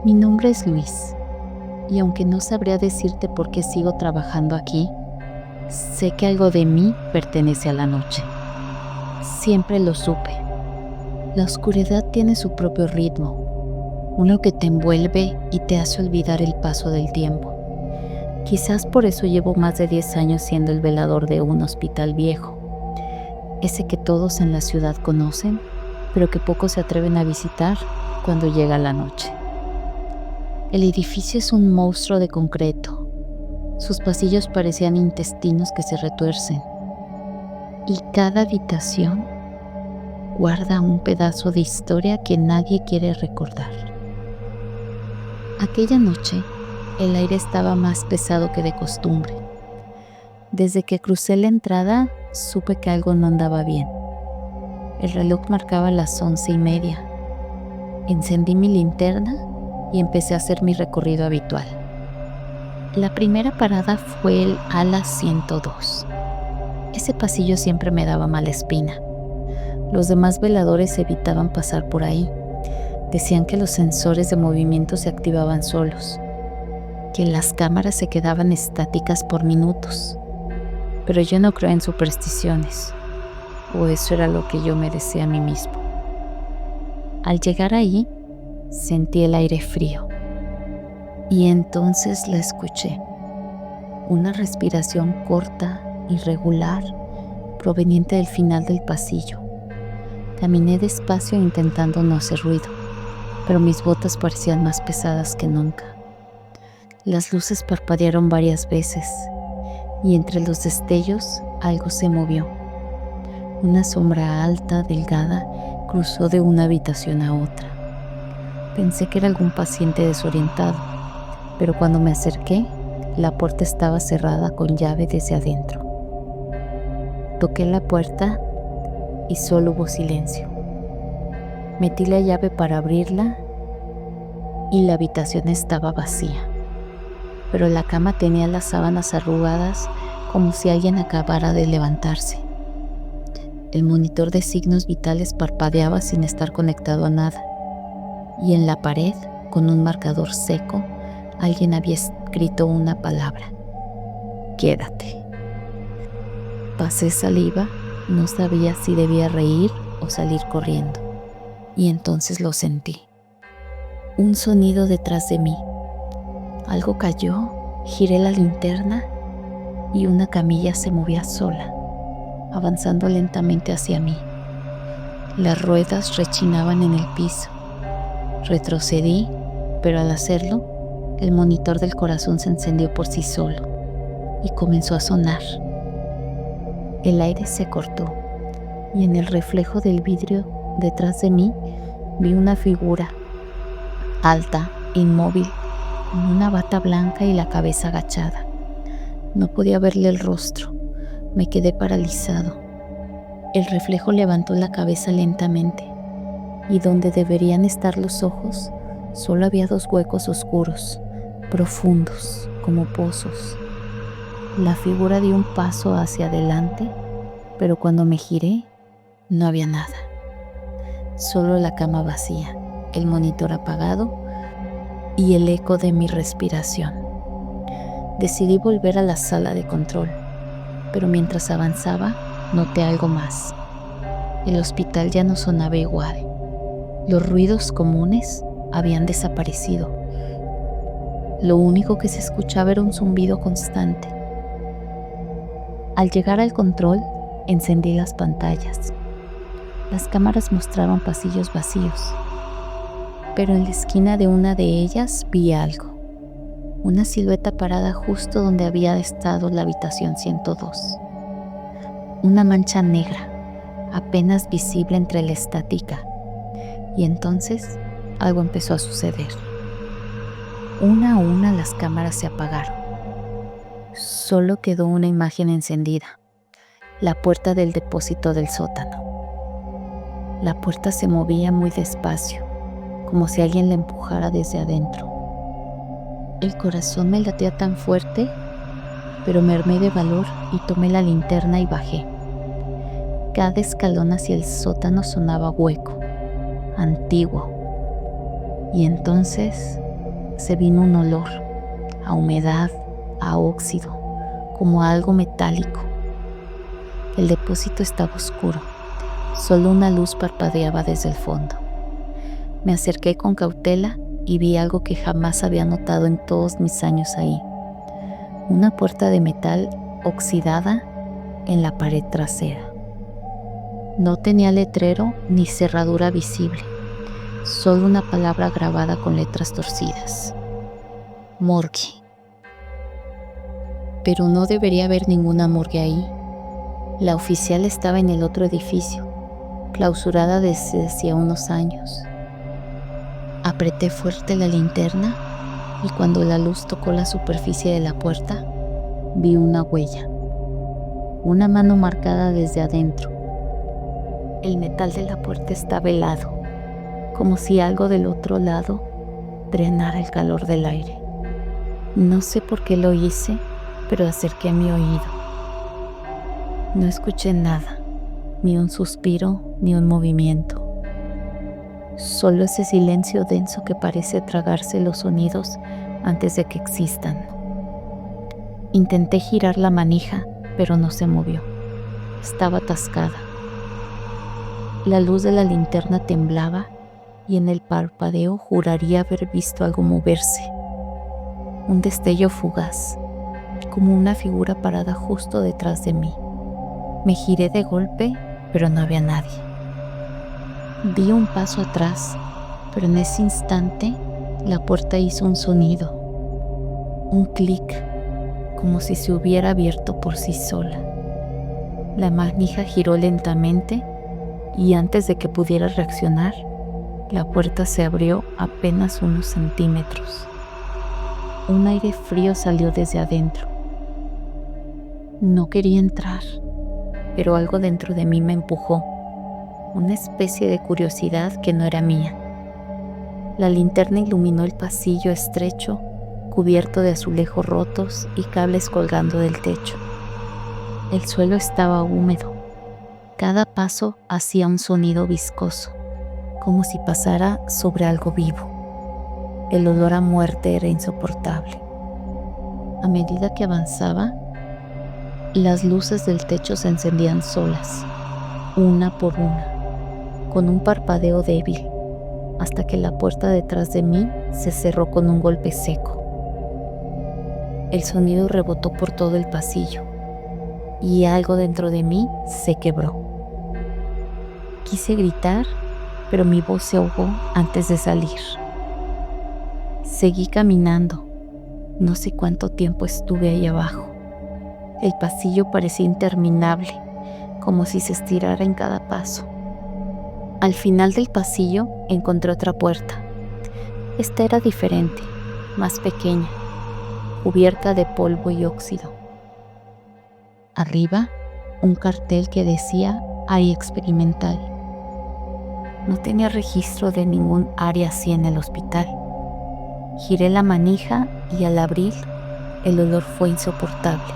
Mi nombre es Luis, y aunque no sabría decirte por qué sigo trabajando aquí, sé que algo de mí pertenece a la noche. Siempre lo supe. La oscuridad tiene su propio ritmo, uno que te envuelve y te hace olvidar el paso del tiempo. Quizás por eso llevo más de 10 años siendo el velador de un hospital viejo, ese que todos en la ciudad conocen, pero que pocos se atreven a visitar cuando llega la noche. El edificio es un monstruo de concreto. Sus pasillos parecían intestinos que se retuercen, y cada habitación guarda un pedazo de historia que nadie quiere recordar. Aquella noche, el aire estaba más pesado que de costumbre. Desde que crucé la entrada, supe que algo no andaba bien. El reloj marcaba las 11:30. Encendí mi linterna y empecé a hacer mi recorrido habitual. La primera parada fue el ala 102. Ese pasillo siempre me daba mala espina. Los demás veladores evitaban pasar por ahí. Decían que los sensores de movimiento se activaban solos, que las cámaras se quedaban estáticas por minutos. Pero yo no creo en supersticiones, o eso era lo que yo me decía a mí mismo. Al llegar ahí, sentí el aire frío, y entonces la escuché. Una respiración corta, irregular, proveniente del final del pasillo. Caminé despacio intentando no hacer ruido, pero mis botas parecían más pesadas que nunca. Las luces parpadearon varias veces, y entre los destellos algo se movió. Una sombra alta, delgada, cruzó de una habitación a otra. Pensé que era algún paciente desorientado, pero cuando me acerqué, la puerta estaba cerrada con llave desde adentro. Toqué la puerta y solo hubo silencio. Metí la llave para abrirla y la habitación estaba vacía, pero la cama tenía las sábanas arrugadas como si alguien acabara de levantarse. El monitor de signos vitales parpadeaba sin estar conectado a nada, y en la pared, con un marcador seco, alguien había escrito una palabra: quédate. Pasé saliva, no sabía si debía reír o salir corriendo, y entonces lo sentí. Un sonido detrás de mí. Algo cayó, giré la linterna y una camilla se movía sola, avanzando lentamente hacia mí. Las ruedas rechinaban en el piso. Retrocedí, pero al hacerlo, el monitor del corazón se encendió por sí solo y comenzó a sonar. El aire se cortó y en el reflejo del vidrio detrás de mí vi una figura alta, inmóvil, con una bata blanca y la cabeza agachada. No podía verle el rostro. Me quedé paralizado. El reflejo levantó la cabeza lentamente, y donde deberían estar los ojos, solo había 2 huecos oscuros, profundos, como pozos. La figura dio un paso hacia adelante, pero cuando me giré, no había nada. Solo la cama vacía, el monitor apagado y el eco de mi respiración. Decidí volver a la sala de control, pero mientras avanzaba, noté algo más. El hospital ya no sonaba igual. Los ruidos comunes habían desaparecido. Lo único que se escuchaba era un zumbido constante. Al llegar al control, encendí las pantallas. Las cámaras mostraban pasillos vacíos, pero en la esquina de una de ellas vi algo. Una silueta parada justo donde había estado la habitación 102. Una mancha negra, apenas visible entre la estática. Y entonces algo empezó a suceder. Una a una las cámaras se apagaron. Solo quedó una imagen encendida: la puerta del depósito del sótano. La puerta se movía muy despacio, como si alguien la empujara desde adentro. El corazón me latía tan fuerte, pero me armé de valor y tomé la linterna y bajé. Cada escalón hacia el sótano sonaba hueco, antiguo. Y entonces se vino un olor, a humedad, a óxido, como a algo metálico. El depósito estaba oscuro, solo una luz parpadeaba desde el fondo. Me acerqué con cautela y vi algo que jamás había notado en todos mis años ahí. Una puerta de metal oxidada en la pared trasera. No tenía letrero ni cerradura visible, solo una palabra grabada con letras torcidas: morgue. Pero no debería haber ninguna morgue ahí. La oficial estaba en el otro edificio, clausurada desde hacía unos años. Apreté fuerte la linterna y cuando la luz tocó la superficie de la puerta, vi una huella. Una mano marcada desde adentro. El metal de la puerta estaba helado, como si algo del otro lado drenara el calor del aire. No sé por qué lo hice, pero acerqué mi oído. No escuché nada, ni un suspiro, ni un movimiento. Solo ese silencio denso que parece tragarse los sonidos antes de que existan. Intenté girar la manija, pero no se movió. Estaba atascada. La luz de la linterna temblaba y en el parpadeo juraría haber visto algo moverse. Un destello fugaz, como una figura parada justo detrás de mí. Me giré de golpe, pero no había nadie. Di un paso atrás, pero en ese instante la puerta hizo un sonido, un clic, como si se hubiera abierto por sí sola. La manija giró lentamente y antes de que pudiera reaccionar, la puerta se abrió apenas unos centímetros. Un aire frío salió desde adentro. No quería entrar, pero algo dentro de mí me empujó. Una especie de curiosidad que no era mía. La linterna iluminó el pasillo estrecho, cubierto de azulejos rotos y cables colgando del techo. El suelo estaba húmedo. Cada paso hacía un sonido viscoso, como si pasara sobre algo vivo. El olor a muerte era insoportable. A medida que avanzaba, las luces del techo se encendían solas, una por una, con un parpadeo débil, hasta que la puerta detrás de mí se cerró con un golpe seco. El sonido rebotó por todo el pasillo, y algo dentro de mí se quebró. Quise gritar, pero mi voz se ahogó antes de salir. Seguí caminando. No sé cuánto tiempo estuve ahí abajo. El pasillo parecía interminable, como si se estirara en cada paso. Al final del pasillo encontré otra puerta. Esta era diferente, más pequeña, cubierta de polvo y óxido. Arriba, un cartel que decía área experimental. No tenía registro de ningún área así en el hospital. Giré la manija y al abrir, el olor fue insoportable.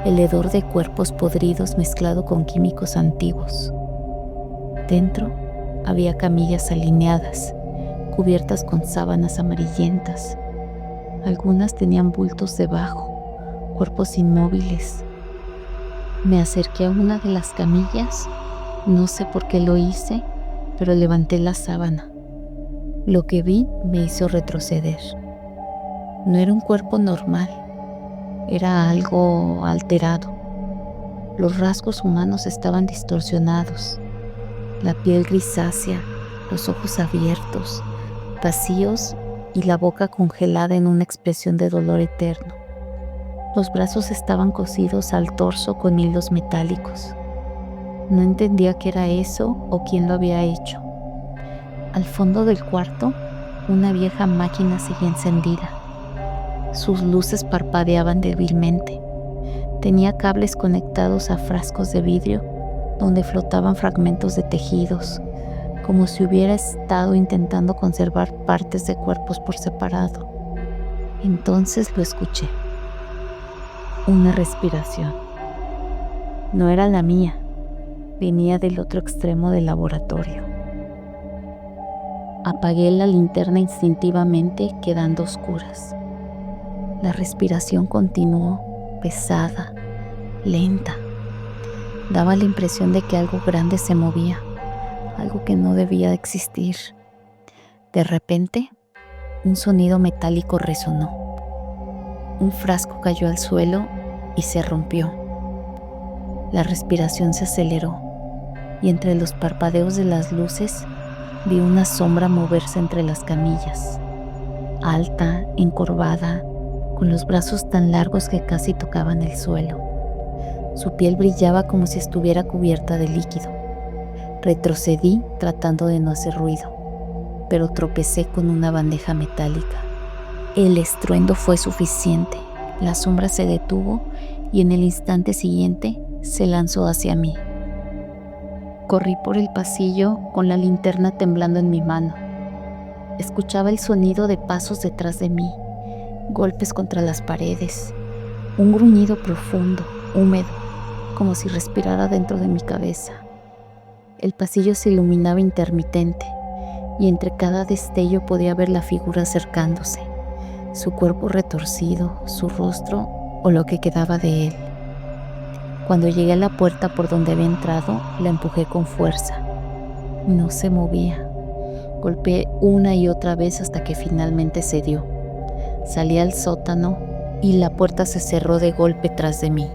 El hedor de cuerpos podridos mezclado con químicos antiguos. Dentro había camillas alineadas, cubiertas con sábanas amarillentas. Algunas tenían bultos debajo, cuerpos inmóviles. Me acerqué a una de las camillas, no sé por qué lo hice, pero levanté la sábana. Lo que vi me hizo retroceder. No era un cuerpo normal, era algo alterado. Los rasgos humanos estaban distorsionados. La piel grisácea, los ojos abiertos, vacíos y la boca congelada en una expresión de dolor eterno. Los brazos estaban cosidos al torso con hilos metálicos. No entendía qué era eso o quién lo había hecho. Al fondo del cuarto, una vieja máquina seguía encendida. Sus luces parpadeaban débilmente. Tenía cables conectados a frascos de vidrio donde flotaban fragmentos de tejidos, como si hubiera estado intentando conservar partes de cuerpos por separado. Entonces lo escuché. Una respiración. No era la mía, venía del otro extremo del laboratorio. Apagué la linterna instintivamente, quedando a oscuras. La respiración continuó, pesada, lenta. Daba la impresión de que algo grande se movía, algo que no debía existir. De repente, un sonido metálico resonó. Un frasco cayó al suelo y se rompió. La respiración se aceleró y entre los parpadeos de las luces vi una sombra moverse entre las camillas, alta, encorvada, con los brazos tan largos que casi tocaban el suelo. Su piel brillaba como si estuviera cubierta de líquido. Retrocedí tratando de no hacer ruido, pero tropecé con una bandeja metálica. El estruendo fue suficiente. La sombra se detuvo y en el instante siguiente se lanzó hacia mí. Corrí por el pasillo con la linterna temblando en mi mano. Escuchaba el sonido de pasos detrás de mí, golpes contra las paredes, un gruñido profundo, húmedo, como si respirara dentro de mi cabeza. El pasillo se iluminaba intermitente y entre cada destello podía ver la figura acercándose, su cuerpo retorcido, su rostro o lo que quedaba de él. Cuando llegué a la puerta por donde había entrado, la empujé con fuerza. No se movía. Golpeé una y otra vez hasta que finalmente cedió. Salí al sótano y la puerta se cerró de golpe tras de mí.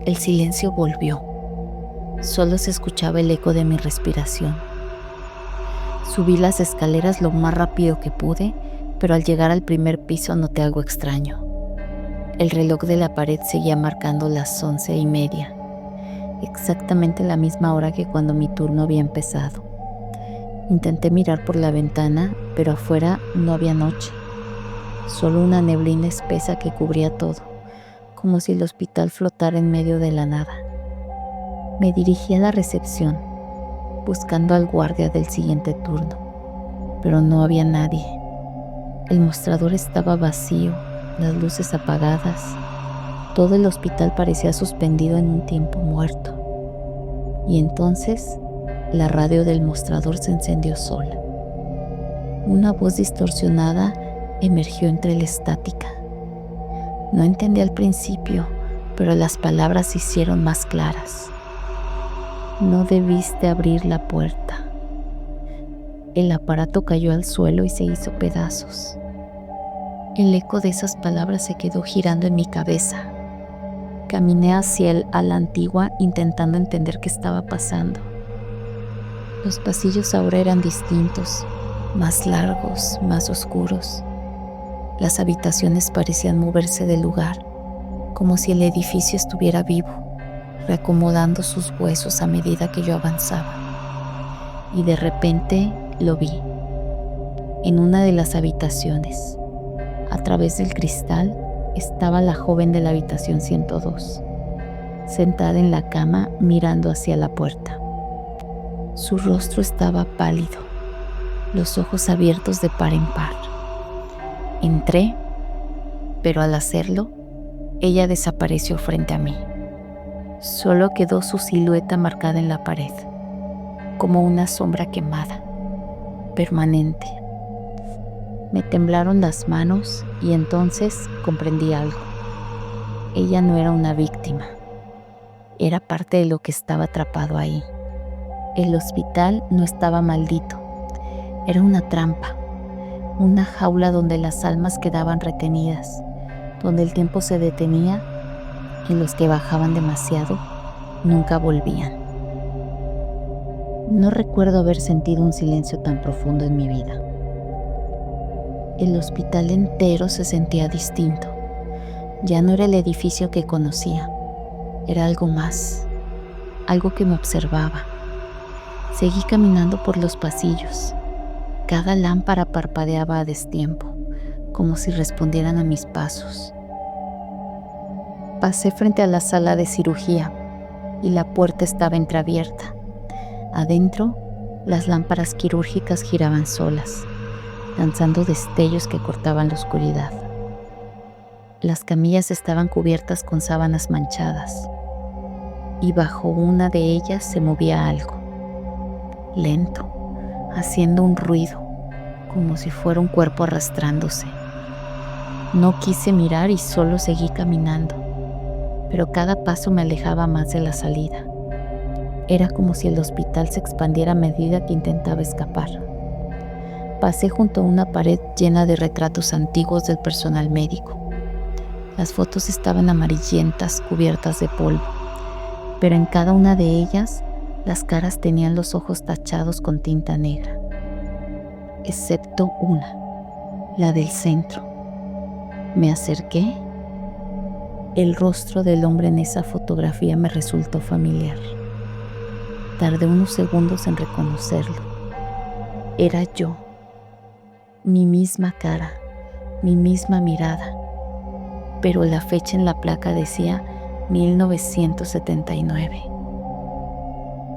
El silencio volvió. Solo se escuchaba el eco de mi respiración. Subí las escaleras lo más rápido que pude, pero al llegar al primer piso noté algo extraño. El reloj de la pared seguía marcando las 11:30, exactamente la misma hora que cuando mi turno había empezado. Intenté mirar por la ventana, pero afuera no había noche, solo una neblina espesa que cubría todo, como si el hospital flotara en medio de la nada. Me dirigí a la recepción, buscando al guardia del siguiente turno, pero no había nadie. El mostrador estaba vacío, las luces apagadas. Todo el hospital parecía suspendido en un tiempo muerto. Y entonces, la radio del mostrador se encendió sola. Una voz distorsionada emergió entre la estática. No entendí al principio, pero las palabras se hicieron más claras. No debiste abrir la puerta. El aparato cayó al suelo y se hizo pedazos. El eco de esas palabras se quedó girando en mi cabeza. Caminé hacia el ala antigua intentando entender qué estaba pasando. Los pasillos ahora eran distintos, más largos, más oscuros. Las habitaciones parecían moverse del lugar, como si el edificio estuviera vivo, reacomodando sus huesos a medida que yo avanzaba. Y de repente lo vi. En una de las habitaciones, a través del cristal, estaba la joven de la habitación 102, sentada en la cama mirando hacia la puerta. Su rostro estaba pálido, los ojos abiertos de par en par. Entré, pero al hacerlo, ella desapareció frente a mí. Solo quedó su silueta marcada en la pared, como una sombra quemada, permanente. Me temblaron las manos y entonces comprendí algo. Ella no era una víctima, era parte de lo que estaba atrapado ahí. El hospital no estaba maldito, era una trampa, una jaula donde las almas quedaban retenidas, donde el tiempo se detenía y los que bajaban demasiado nunca volvían. No recuerdo haber sentido un silencio tan profundo en mi vida. El hospital entero se sentía distinto. Ya no era el edificio que conocía, era algo más, algo que me observaba. Seguí caminando por los pasillos. Cada lámpara parpadeaba a destiempo, como si respondieran a mis pasos. Pasé frente a la sala de cirugía y la puerta estaba entreabierta. Adentro, las lámparas quirúrgicas giraban solas, lanzando destellos que cortaban la oscuridad. Las camillas estaban cubiertas con sábanas manchadas, y bajo una de ellas se movía algo, lento, haciendo un ruido, como si fuera un cuerpo arrastrándose. No quise mirar y solo seguí caminando, pero cada paso me alejaba más de la salida. Era como si el hospital se expandiera a medida que intentaba escapar. Pasé junto a una pared llena de retratos antiguos del personal médico. Las fotos estaban amarillentas, cubiertas de polvo, pero en cada una de ellas las caras tenían los ojos tachados con tinta negra, excepto una, la del centro. Me acerqué. El rostro del hombre en esa fotografía me resultó familiar. Tardé unos segundos en reconocerlo. Era yo, mi misma cara, mi misma mirada, pero la fecha en la placa decía 1979.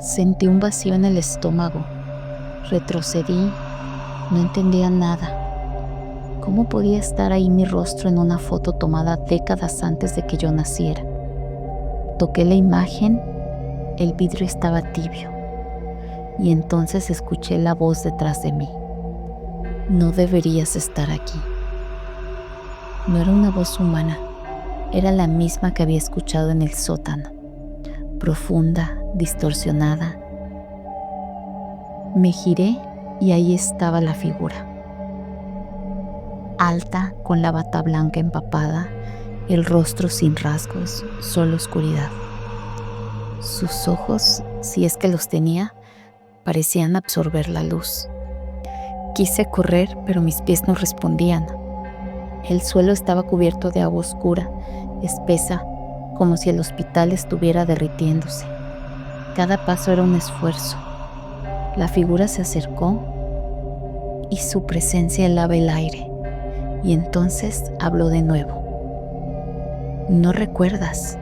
Sentí un vacío en el estómago. Retrocedí, no entendía nada. ¿Cómo podía estar ahí mi rostro en una foto tomada décadas antes de que yo naciera? Toqué la imagen, el vidrio estaba tibio, y entonces escuché la voz detrás de mí. No deberías estar aquí. No era una voz humana, era la misma que había escuchado en el sótano, profunda, distorsionada. Me giré y ahí estaba la figura. Alta, con la bata blanca empapada, el rostro sin rasgos, solo oscuridad. Sus ojos, si es que los tenía, parecían absorber la luz. Quise correr, pero mis pies no respondían. El suelo estaba cubierto de agua oscura, espesa, como si el hospital estuviera derritiéndose. Cada paso era un esfuerzo. La figura se acercó y su presencia helaba el aire. Y entonces habló de nuevo. No recuerdas,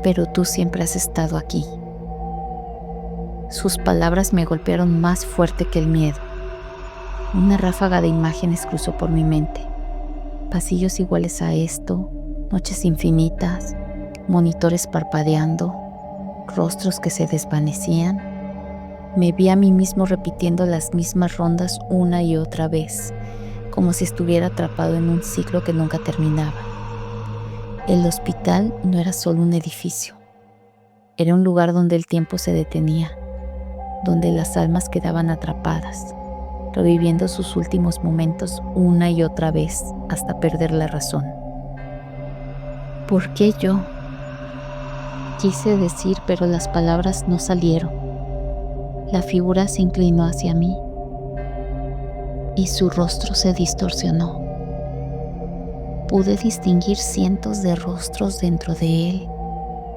pero tú siempre has estado aquí. Sus palabras me golpearon más fuerte que el miedo. Una ráfaga de imágenes cruzó por mi mente. Pasillos iguales a esto, noches infinitas, monitores parpadeando, rostros que se desvanecían. Me vi a mí mismo repitiendo las mismas rondas una y otra vez, como si estuviera atrapado en un ciclo que nunca terminaba. El hospital no era solo un edificio, era un lugar donde el tiempo se detenía, donde las almas quedaban atrapadas, reviviendo sus últimos momentos una y otra vez hasta perder la razón. ¿Por qué yo? Quise decir, pero las palabras no salieron. La figura se inclinó hacia mí y su rostro se distorsionó. Pude distinguir cientos de rostros dentro de él,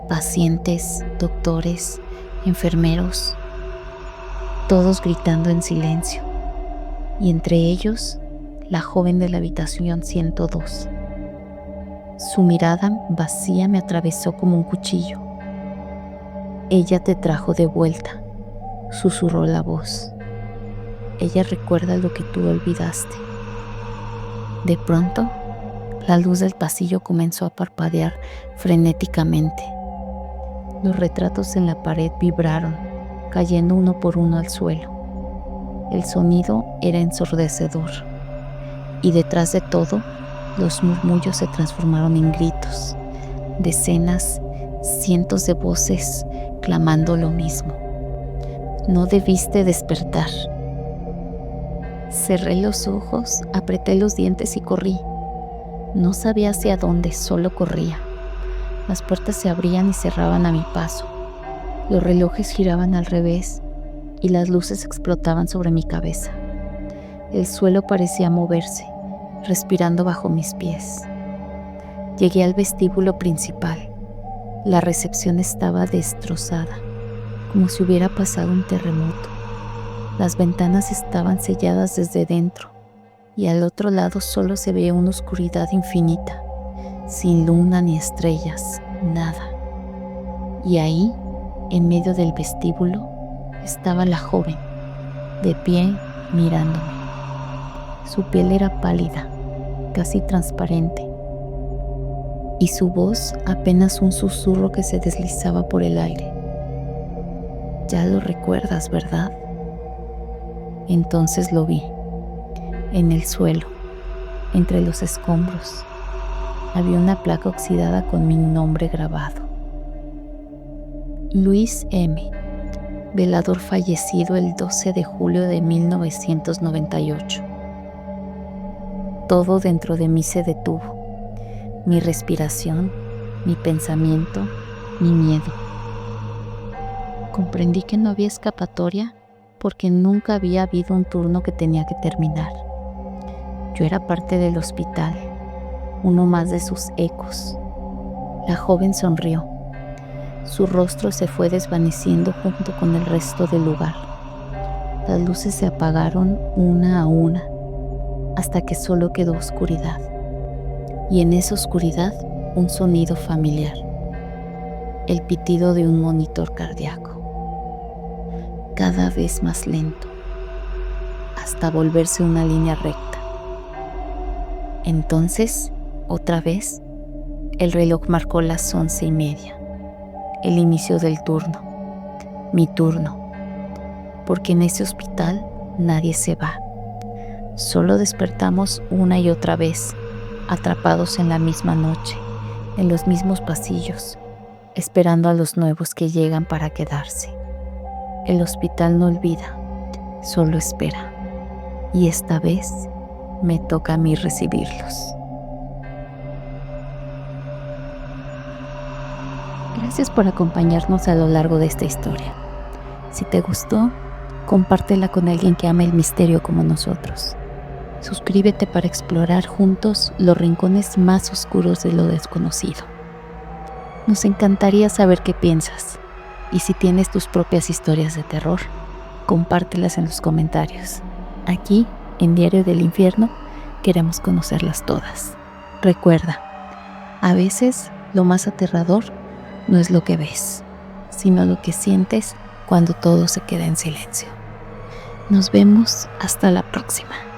pacientes, doctores, enfermeros, todos gritando en silencio, y entre ellos la joven de la habitación 102. Su mirada vacía me atravesó como un cuchillo. Ella te trajo de vuelta, susurró la voz. Ella recuerda lo que tú olvidaste. De pronto, la luz del pasillo comenzó a parpadear frenéticamente. Los retratos en la pared vibraron, cayendo uno por uno al suelo. El sonido era ensordecedor, y detrás de todo, los murmullos se transformaron en gritos. Decenas, cientos de voces clamando lo mismo. No debiste despertar. Cerré los ojos, apreté los dientes y corrí. No sabía hacia dónde, solo corría. Las puertas se abrían y cerraban a mi paso. Los relojes giraban al revés y las luces explotaban sobre mi cabeza. El suelo parecía moverse, respirando bajo mis pies. Llegué al vestíbulo principal. La recepción estaba destrozada, como si hubiera pasado un terremoto. Las ventanas estaban selladas desde dentro y al otro lado solo se veía una oscuridad infinita, sin luna ni estrellas, nada. Y ahí, en medio del vestíbulo, estaba la joven, de pie, mirándome. Su piel era pálida, casi transparente, y su voz apenas un susurro que se deslizaba por el aire. Ya lo recuerdas, ¿verdad? Entonces lo vi, en el suelo, entre los escombros. Había una placa oxidada con mi nombre grabado. Luis M., velador fallecido el 12 de julio de 1998. Todo dentro de mí se detuvo. Mi respiración, mi pensamiento, mi miedo. Comprendí que no había escapatoria porque nunca había habido un turno que tenía que terminar. Yo era parte del hospital, uno más de sus ecos. La joven sonrió. Su rostro se fue desvaneciendo junto con el resto del lugar. Las luces se apagaron una a una, hasta que solo quedó oscuridad. Y en esa oscuridad, un sonido familiar. El pitido de un monitor cardíaco. Cada vez más lento, hasta volverse una línea recta. Entonces, otra vez, el reloj marcó las 11:30. El inicio del turno. Mi turno. Porque en ese hospital nadie se va. Solo despertamos una y otra vez, atrapados en la misma noche, en los mismos pasillos, esperando a los nuevos que llegan para quedarse. El hospital no olvida, solo espera. Y esta vez me toca a mí recibirlos. Gracias por acompañarnos a lo largo de esta historia. Si te gustó, compártela con alguien que ame el misterio como nosotros. Suscríbete para explorar juntos los rincones más oscuros de lo desconocido. Nos encantaría saber qué piensas. Y si tienes tus propias historias de terror, compártelas en los comentarios. Aquí, en Diario del Infierno, queremos conocerlas todas. Recuerda, a veces lo más aterrador no es lo que ves, sino lo que sientes cuando todo se queda en silencio. Nos vemos hasta la próxima.